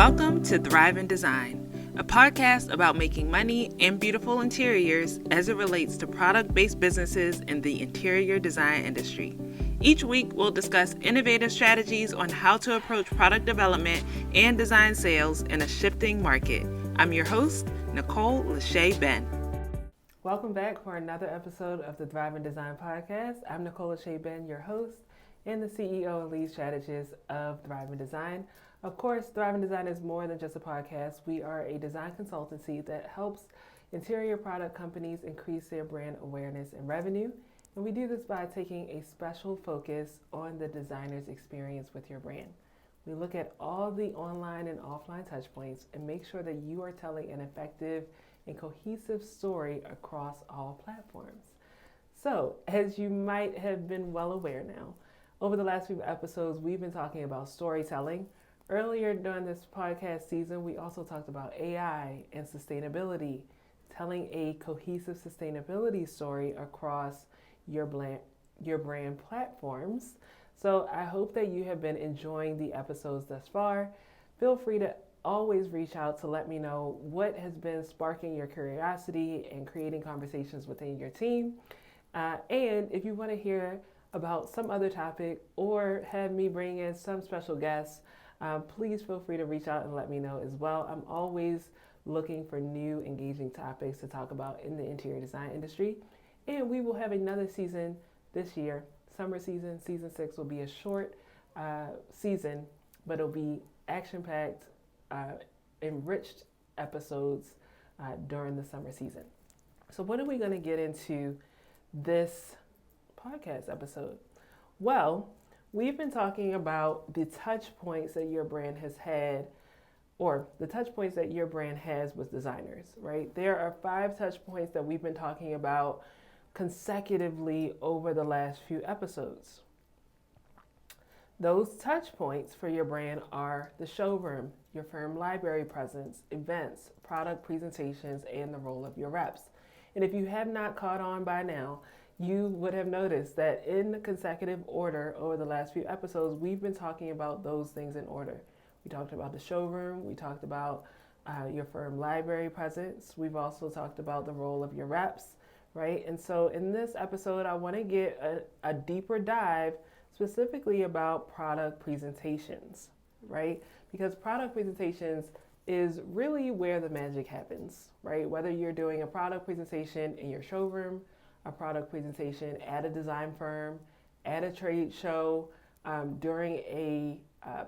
Welcome to Thrive in Design, a podcast about making money in beautiful interiors as it relates to product-based businesses in the interior design industry. Each week, we'll discuss innovative strategies on how to approach product development and design sales in a shifting market. I'm your host, Nicole Lachey Ben. Welcome back for another episode of the Thrive in Design podcast. I'm Nicole Lachey Ben, your host and the CEO and lead strategist of Thrive in Design. Of course, Thrive in Design is more than just a podcast. We are a design consultancy that helps interior product companies increase their brand awareness and revenue. And we do this by taking a special focus on the designer's experience with your brand. We look at all the online and offline touchpoints and make sure that you are telling an effective and cohesive story across all platforms. So, as you might have been well aware now, over the last few episodes, we've been talking about storytelling. Earlier during this podcast season, we also talked about AI and sustainability, telling a cohesive sustainability story across your brand platforms. So I hope that you have been enjoying the episodes thus far. Feel free to always reach out to let me know what has been sparking your curiosity and creating conversations within your team. And if you want to hear about some other topic or have me bring in some special guests, please feel free to reach out and let me know as well. I'm always looking for new engaging topics to talk about in the interior design industry. And we will have another season this year, summer season. Season 6 will be a short season, but it'll be action-packed, enriched episodes during the summer season. So what are we going to get into this podcast episode? Well, we've been talking about the touch points that your brand has had, or the touch points that your brand has with designers, right? There are 5 touch points that we've been talking about consecutively over the last few episodes. Those touch points for your brand are the showroom, your firm library presence, events, product presentations, and the role of your reps. And if you have not caught on by now, you would have noticed that in consecutive order over the last few episodes, we've been talking about those things in order. We talked about the showroom. We talked about your firm library presence. We've also talked about the role of your reps, right? And so in this episode, I want to get a deeper dive specifically about product presentations, right? Because product presentations is really where the magic happens, right? Whether you're doing a product presentation in your showroom, a product presentation at a design firm, at a trade show, during a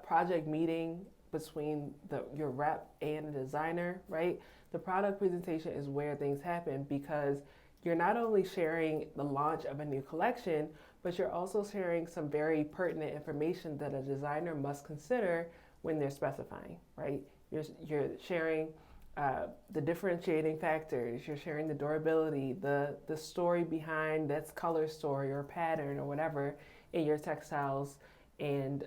project meeting between your rep and the designer, right? The product presentation is where things happen because you're not only sharing the launch of a new collection, but you're also sharing some very pertinent information that a designer must consider when they're specifying, right? You're sharing the differentiating factors, you're sharing the durability, the story behind that's color story or pattern or whatever in your textiles and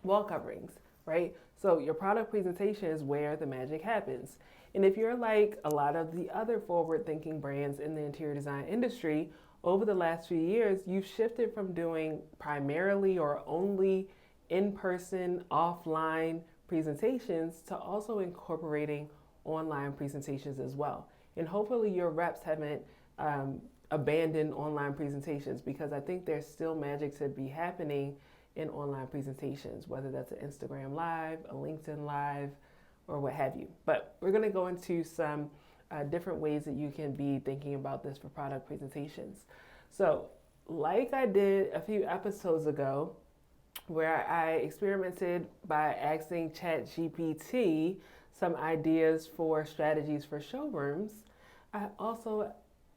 wall coverings, right? So your product presentation is where the magic happens. And if you're like a lot of the other forward-thinking brands in the interior design industry, over the last few years, you've shifted from doing primarily or only in-person, offline presentations to also incorporating online presentations as well. And hopefully your reps haven't abandoned online presentations because I think there's still magic to be happening in online presentations, whether that's an Instagram Live, a LinkedIn Live, or what have you. But we're going to go into some different ways that you can be thinking about this for product presentations. So like I did a few episodes ago, where I experimented by asking ChatGPT some ideas for strategies for showrooms, I also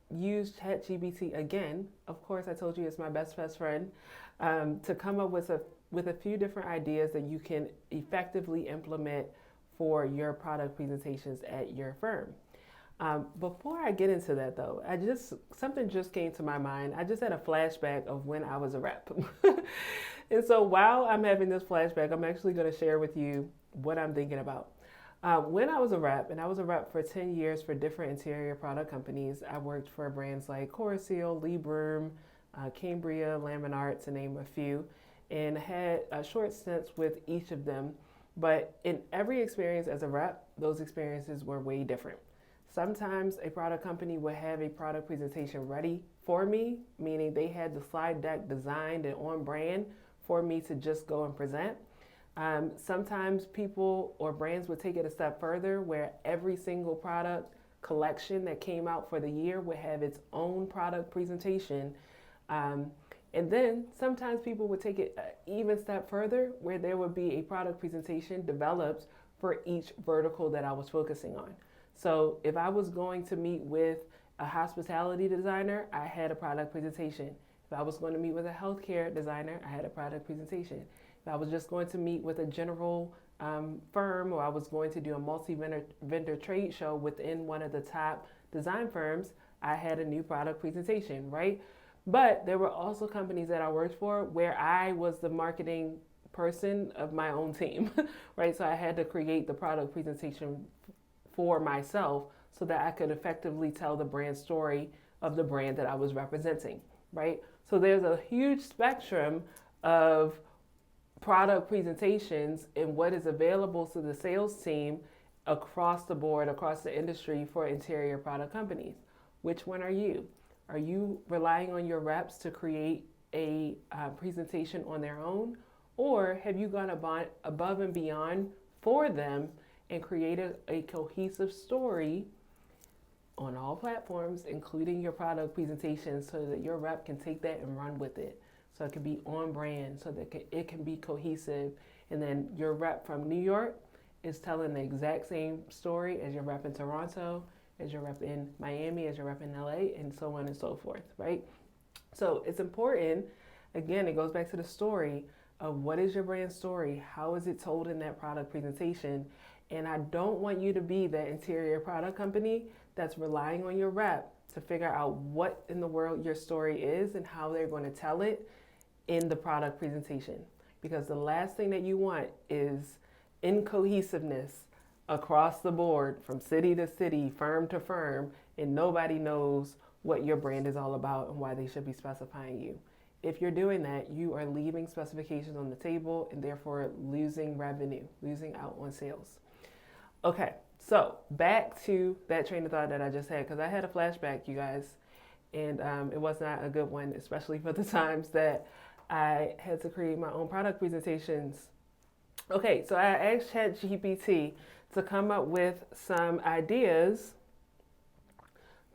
used ChatGPT again. Of course, I told you it's my best friend, to come up with a few different ideas that you can effectively implement for your product presentations at your firm. Before I get into that though, something just came to my mind. I just had a flashback of when I was a rep. And so while I'm having this flashback, I'm actually going to share with you what I'm thinking about. When I was a rep, and I was a rep for 10 years for different interior product companies, I worked for brands like Corseal, Lee Broom, Cambria, Laminart, to name a few, and had short stints with each of them But in every experience as a rep, those experiences were way different. Sometimes a product company would have a product presentation ready for me, meaning they had the slide deck designed and on brand for me to just go and present. Sometimes people or brands would take it a step further where every single product collection that came out for the year would have its own product presentation. And then sometimes people would take it an even step further where there would be a product presentation developed for each vertical that I was focusing on. So if I was going to meet with a hospitality designer, I had a product presentation. If I was going to meet with a healthcare designer, I had a product presentation. If I was just going to meet with a general firm, or I was going to do a multi-vendor trade show within one of the top design firms, I had a new product presentation, right? But there were also companies that I worked for where I was the marketing person of my own team, right? So I had to create the product presentation for myself so that I could effectively tell the brand story of the brand that I was representing, right? So there's a huge spectrum of product presentations and what is available to the sales team across the board, across the industry for interior product companies. Which one are you? Are you relying on your reps to create a presentation on their own? Or have you gone above and beyond for them and created a cohesive story on all platforms, including your product presentation, so that your rep can take that and run with it? So it can be on brand, so that it can be cohesive. And then your rep from New York is telling the exact same story as your rep in Toronto, as your rep in Miami, as your rep in LA, and so on and so forth, right? So it's important, again, it goes back to the story of what is your brand story? How is it told in that product presentation? And I don't want you to be that interior product company that's relying on your rep to figure out what in the world your story is and how they're going to tell it in the product presentation. Because the last thing that you want is incohesiveness across the board, from city to city, firm to firm, and nobody knows what your brand is all about and why they should be specifying you. If you're doing that, you are leaving specifications on the table and therefore losing revenue, losing out on sales. Okay, so back to that train of thought that I just had, because I had a flashback, you guys, and it was not a good one, especially for the times that I had to create my own product presentations. Okay, so I asked ChatGPT to come up with some ideas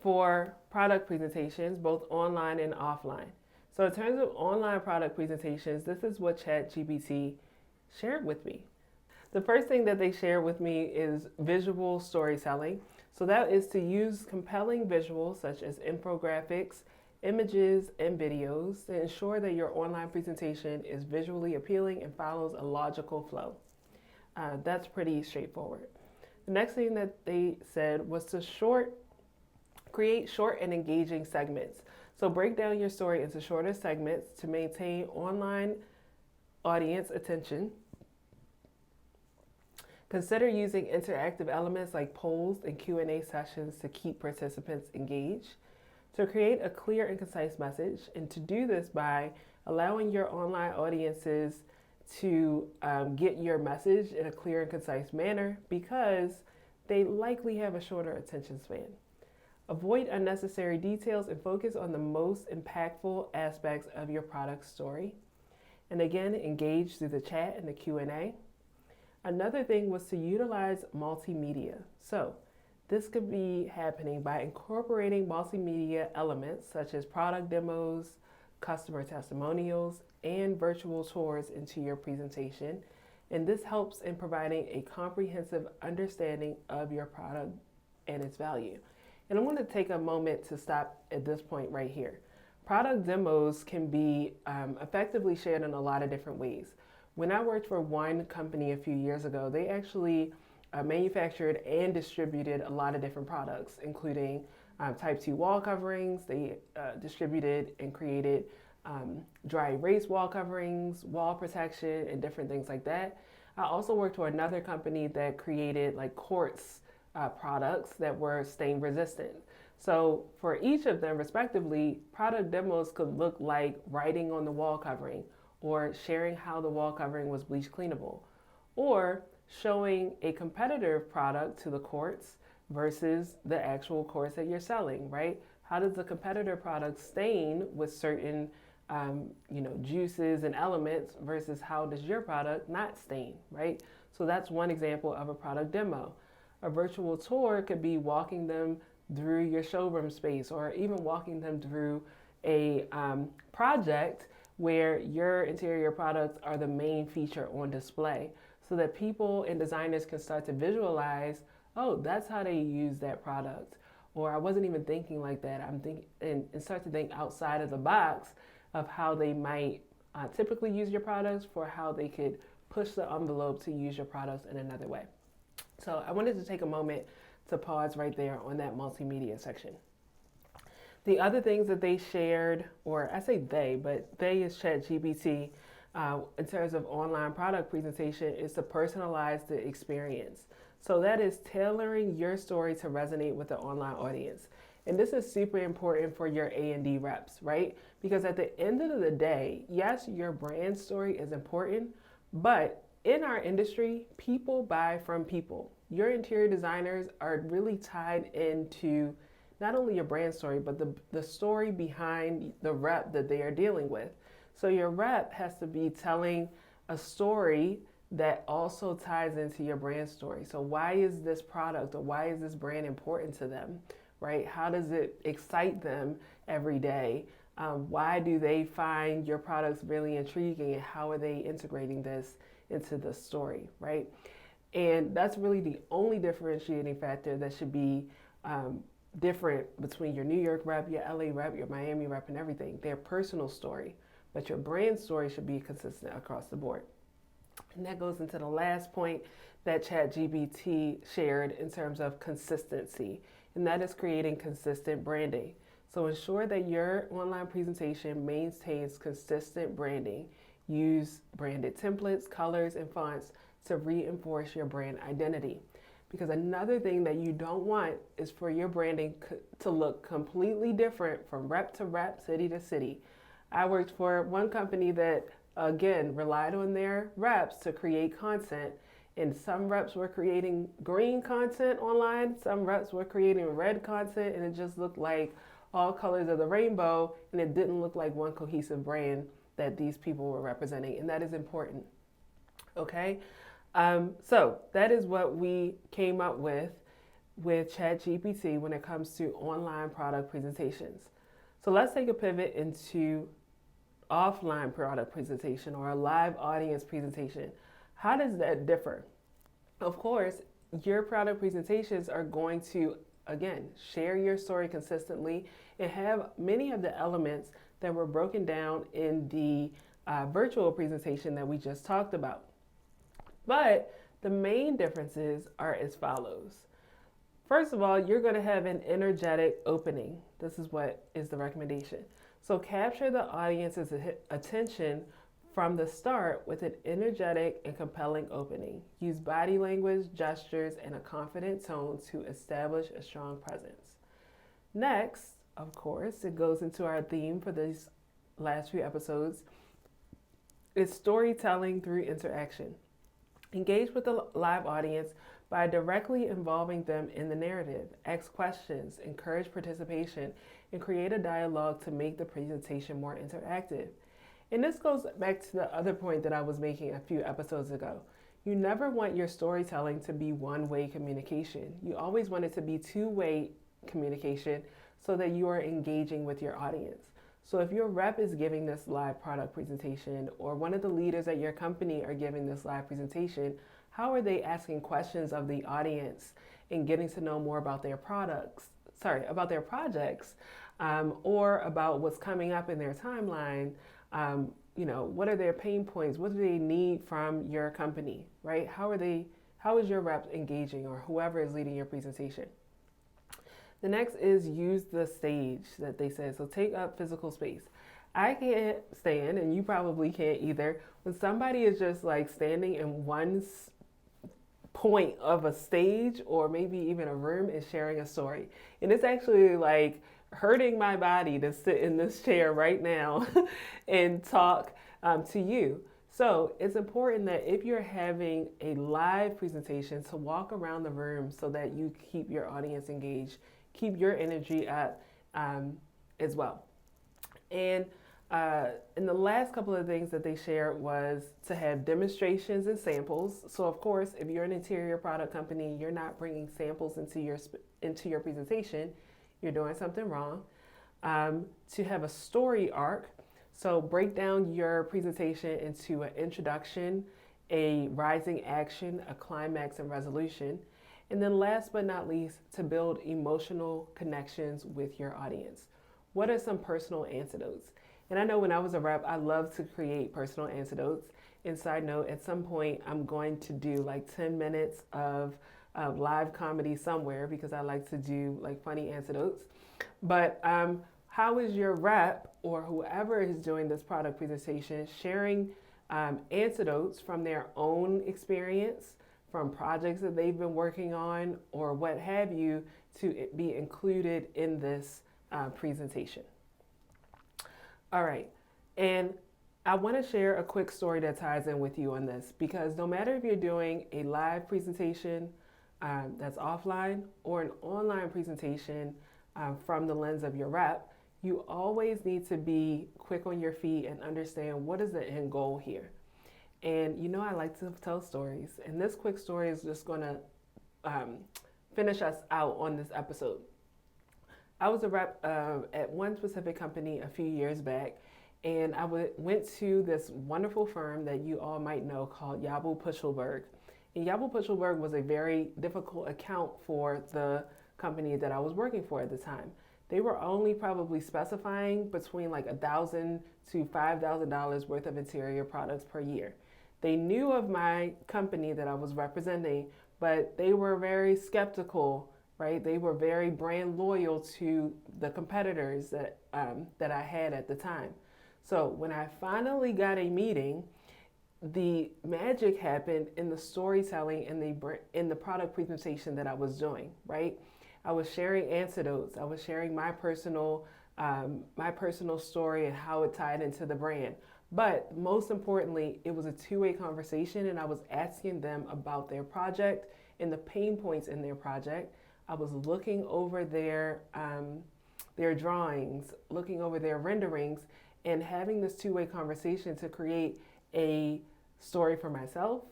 for product presentations, both online and offline. So in terms of online product presentations, this is what ChatGPT shared with me. The first thing that they shared with me is visual storytelling. So that is to use compelling visuals such as infographics, images, and videos to ensure that your online presentation is visually appealing and follows a logical flow. That's pretty straightforward. The next thing that they said was to create short and engaging segments. So break down your story into shorter segments to maintain online audience attention. Consider using interactive elements like polls and Q&A sessions to keep participants engaged. To create a clear and concise message, and to do this by allowing your online audiences to get your message in a clear and concise manner, because they likely have a shorter attention span. Avoid unnecessary details and focus on the most impactful aspects of your product story. And again, engage through the chat and the Q&A. Another thing was to utilize multimedia. So this could be happening by incorporating multimedia elements such as product demos, customer testimonials, and virtual tours into your presentation. And this helps in providing a comprehensive understanding of your product and its value. And I want to take a moment to stop at this point right here. Product demos can be effectively shared in a lot of different ways. When I worked for one company a few years ago, they actually manufactured and distributed a lot of different products, including type 2 wall coverings. They distributed and created dry erase wall coverings, wall protection, and different things like that. I also worked for another company that created like quartz products that were stain resistant. So for each of them respectively, product demos could look like writing on the wall covering, or sharing how the wall covering was bleach cleanable, or showing a competitive product to the courts versus the actual course that you're selling, right? How does the competitor product stain with certain juices and elements versus how does your product not stain, right? So that's one example of a product demo. A virtual tour could be walking them through your showroom space, or even walking them through a project where your interior products are the main feature on display, so that people and designers can start to visualize, oh, that's how they use that product. Or I wasn't even thinking like that. I'm thinking, and start to think outside of the box of how they might typically use your products, for how they could push the envelope to use your products in another way. So I wanted to take a moment to pause right there on that multimedia section. The other things that they shared, or I say they, but they is ChatGPT, in terms of online product presentation, is to personalize the experience. So that is tailoring your story to resonate with the online audience. And this is super important for your A&D reps, right? Because at the end of the day, yes, your brand story is important, but in our industry, people buy from people. Your interior designers are really tied into not only your brand story, but the story behind the rep that they are dealing with. So your rep has to be telling a story that also ties into your brand story. So why is this product, or why is this brand important to them, right? How does it excite them every day? Why do they find your products really intriguing, and how are they integrating this into the story, right? And that's really the only differentiating factor that should be different between your New York rep, your LA rep, your Miami rep, and everything. Their personal story, but your brand story should be consistent across the board. And that goes into the last point that ChatGPT shared in terms of consistency, and that is creating consistent branding. So ensure that your online presentation maintains consistent branding. Use branded templates, colors, and fonts to reinforce your brand identity. Because another thing that you don't want is for your branding to look completely different from rep to rep, city to city. I worked for one company that, again, relied on their reps to create content. And some reps were creating green content online, some reps were creating red content, and it just looked like all colors of the rainbow, and it didn't look like one cohesive brand that these people were representing. And that is important. Okay? So that is what we came up with ChatGPT when it comes to online product presentations. So let's take a pivot into offline product presentation, or a live audience presentation. How does that differ? Of course, your product presentations are going to, again, share your story consistently and have many of the elements that were broken down in the virtual presentation that we just talked about. But the main differences are as follows. First of all, you're going to have an energetic opening. This is what is the recommendation. So capture the audience's attention from the start with an energetic and compelling opening. Use body language, gestures, and a confident tone to establish a strong presence. Next, of course, it goes into our theme for these last few episodes. It's storytelling through interaction. Engage with the live audience by directly involving them in the narrative. Ask questions, encourage participation, and create a dialogue to make the presentation more interactive. And this goes back to the other point that I was making a few episodes ago. You never want your storytelling to be one-way communication. You always want it to be two-way communication, so that you are engaging with your audience. So if your rep is giving this live product presentation, or one of the leaders at your company are giving this live presentation, how are they asking questions of the audience and getting to know more about their projects, or about what's coming up in their timeline? What are their pain points? What do they need from your company, right? How is your rep engaging, or whoever is leading your presentation? The next is use the stage that they said. So take up physical space. I can't stand, and you probably can't either, when somebody is just like standing in one point of a stage, or maybe even a room, and sharing a story. And it's actually like hurting my body to sit in this chair right now and talk to you. So it's important that if you're having a live presentation to walk around the room so that you keep your audience engaged, keep your energy up as well. And the last couple of things that they shared was to have demonstrations and samples. So of course, if you're an interior product company, you're not bringing samples into your presentation, you're doing something wrong. To have a story arc. So break down your presentation into an introduction, a rising action, a climax, and resolution. And then last but not least, to build emotional connections with your audience. What are some personal antidotes? And I know when I was a rep, I loved to create personal antidotes. And side note, at some point, I'm going to do like 10 minutes of live comedy somewhere because I like to do like funny antidotes. But how is your rep or whoever is doing this product presentation sharing antidotes from their own experience, from projects that they've been working on, or what have you, to be included in this presentation? All right, and I want to share a quick story that ties in with you on this, because no matter if you're doing a live presentation that's offline or an online presentation from the lens of your rep, you always need to be quick on your feet and understand what is the end goal here. And you know, I like to tell stories, and this quick story is just going to finish us out on this episode. I was a rep at one specific company a few years back, and I went to this wonderful firm that you all might know called Yabel Puchelberg. And Yabel Puchelberg was a very difficult account for the company that I was working for at the time. They were only probably specifying between like $1,000 to $5,000 worth of interior products per year. They knew of my company that I was representing, but they were very skeptical, right? They were very brand loyal to the competitors that I had at the time. So when I finally got a meeting, the magic happened in the storytelling and in the product presentation that I was doing, right? I was sharing anecdotes. I was sharing my personal story and how it tied into the brand. But most importantly, it was a two-way conversation, and I was asking them about their project and the pain points in their project. I was looking over their drawings, looking over their renderings, and having this two-way conversation to create a story for myself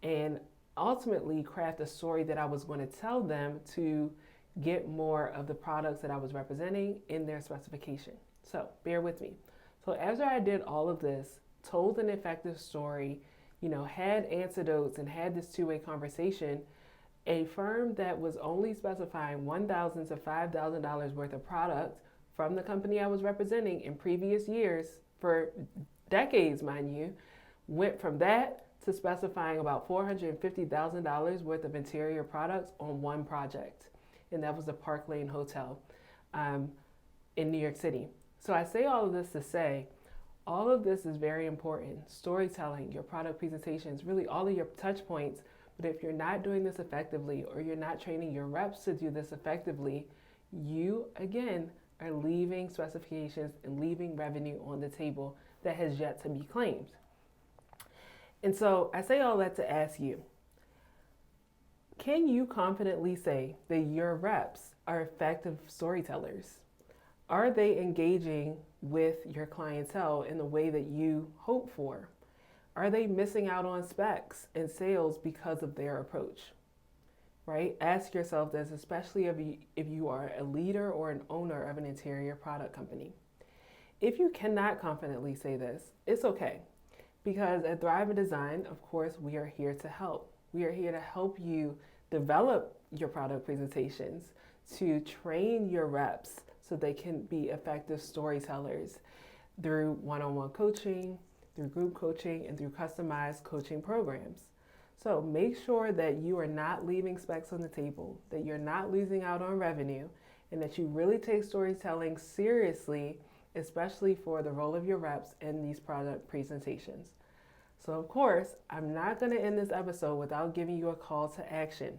and ultimately craft a story that I was going to tell them to get more of the products that I was representing in their specification. So bear with me. So after I did all of this, told an effective story, had anecdotes and had this two-way conversation, a firm that was only specifying $1,000 to $5,000 worth of product from the company I was representing in previous years, for decades, mind you, went from that to specifying about $450,000 worth of interior products on one project. And that was the Park Lane Hotel in New York City. So I say all of this to say, all of this is very important. Storytelling, your product presentations, really all of your touch points. But if you're not doing this effectively, or you're not training your reps to do this effectively, you, again, are leaving specifications and leaving revenue on the table that has yet to be claimed. And so I say all that to ask you, can you confidently say that your reps are effective storytellers? Are they engaging with your clientele in the way that you hope for? Are they missing out on specs and sales because of their approach? Right? Ask yourself this, especially if you are a leader or an owner of an interior product company. If you cannot confidently say this, it's okay. Because at Thrive in Design, of course, we are here to help. We are here to help you develop your product presentations, to train your reps so they can be effective storytellers through one-on-one coaching, through group coaching, and through customized coaching programs. So make sure that you are not leaving specs on the table, that you're not losing out on revenue, and that you really take storytelling seriously, especially for the role of your reps in these product presentations. So of course, I'm not going to end this episode without giving you a call to action.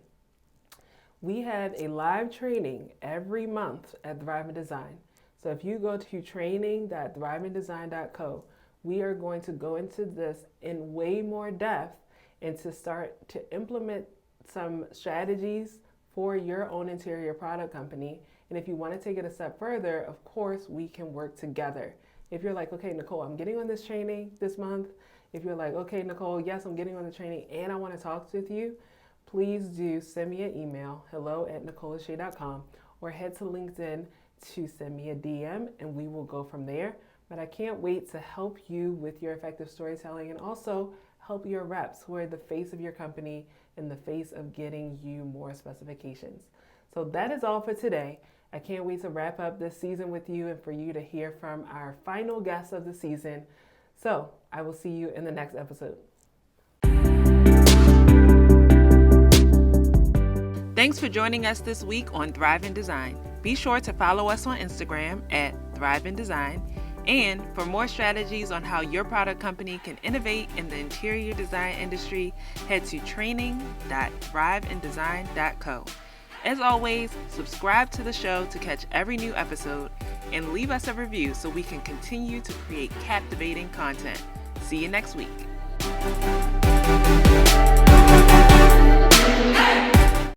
We have a live training every month at Thrive in Design. So if you go to training.thriveanddesign.co, we are going to go into this in way more depth and to start to implement some strategies for your own interior product company. And if you want to take it a step further, of course, we can work together. If you're like, okay, Nicole, I'm getting on this training this month. If you're like, okay, Nicole, yes, I'm getting on the training and I want to talk with you, please do send me an email, hello@nicolashea.com, or head to LinkedIn to send me a DM and we will go from there. But I can't wait to help you with your effective storytelling and also help your reps who are the face of your company and the face of getting you more specifications. So that is all for today. I can't wait to wrap up this season with you and for you to hear from our final guest of the season. So I will see you in the next episode. Thanks for joining us this week on Thrive in Design. Be sure to follow us on Instagram at Thrive in Design. And for more strategies on how your product company can innovate in the interior design industry, head to training.thriveindesign.co. As always, subscribe to the show to catch every new episode and leave us a review so we can continue to create captivating content. See you next week.